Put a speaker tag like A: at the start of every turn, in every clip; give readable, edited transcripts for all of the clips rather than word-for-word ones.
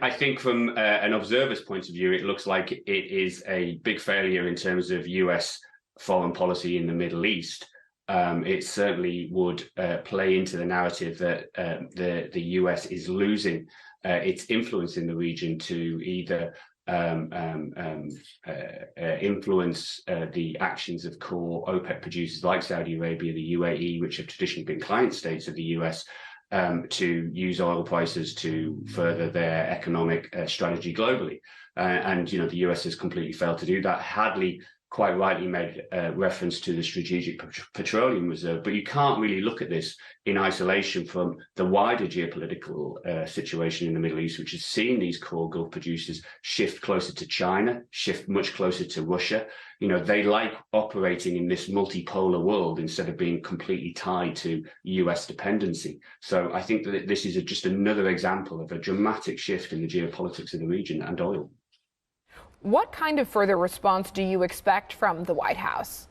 A: I think from an observer's point of view, it looks like it is a big failure in terms of US foreign policy in the Middle East. It certainly would play into the narrative that the US is losing its influence in the region to either influence the actions of core OPEC producers like Saudi Arabia, the UAE, which have traditionally been client states of the US, to use oil prices to further their economic strategy globally. And, you know, the US has completely failed to do that. Hadley quite rightly made reference to the Strategic Petroleum Reserve, but you can't really look at this in isolation from the wider geopolitical situation in the Middle East, which has seen these core Gulf producers shift closer to China, shift much closer to Russia. You know, they like operating in this multipolar world instead of being completely tied to US dependency. So I think that this is just another example of a dramatic shift in the geopolitics of the region and oil.
B: What kind of further response do you expect from the White House?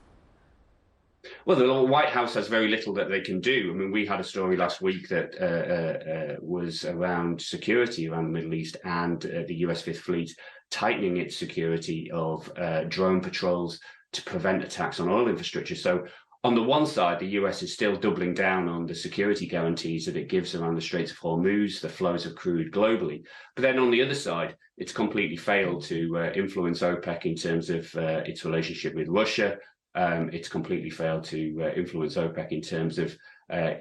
A: Well, the White House has very little that they can do. I mean, we had a story last week that was around security around the Middle East and the US Fifth Fleet tightening its security of drone patrols to prevent attacks on oil infrastructure. So on the one side, the US is still doubling down on the security guarantees that it gives around the Straits of Hormuz, the flows of crude globally. But then on the other side, it's completely failed to influence OPEC in terms of its relationship with Russia. It's completely failed to influence OPEC in terms of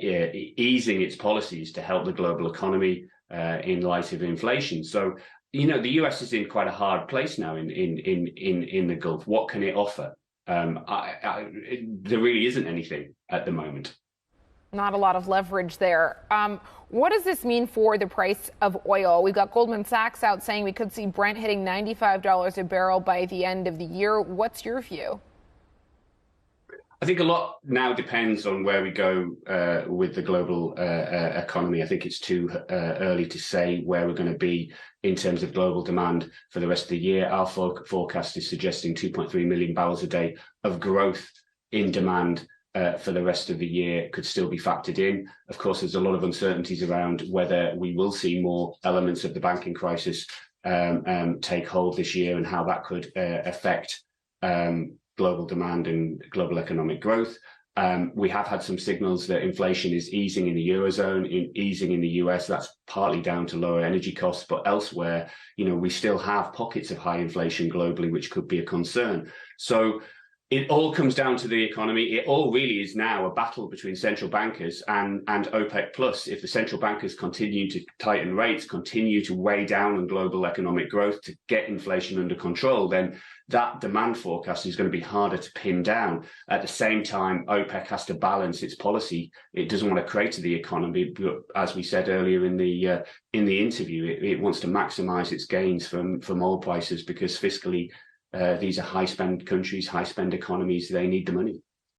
A: easing its policies to help the global economy in light of inflation. So, you know, the US is in quite a hard place now in the Gulf. What can it offer? There really isn't anything at the moment.
B: Not a lot of leverage there. What does this mean for the price of oil? We've got Goldman Sachs out saying we could see Brent hitting $95 a barrel by the end of the year. What's your view?
A: I think a lot now depends on where we go with the global economy. I think it's too early to say where we're going to be in terms of global demand for the rest of the year. Our forecast is suggesting 2.3 million barrels a day of growth in demand for the rest of the year could still be factored in. Of course, there's a lot of uncertainties around whether we will see more elements of the banking crisis take hold this year and how that could affect global demand and global economic growth. We have had some signals that inflation is easing in the Eurozone, easing in the US. That's partly down to lower energy costs, but elsewhere, you know, we still have pockets of high inflation globally, which could be a concern. So it all comes down to the economy. It all really is now a battle between central bankers and OPEC Plus. If the central bankers continue to tighten rates, continue to weigh down on global economic growth to get inflation under control, then that demand forecast is going to be harder to pin down. At the same time, OPEC has to balance its policy. It doesn't want to crater the economy, but as we said earlier in the interview, it wants to maximize its gains from oil prices because fiscally, these are high-spend countries, high-spend economies. They need the money.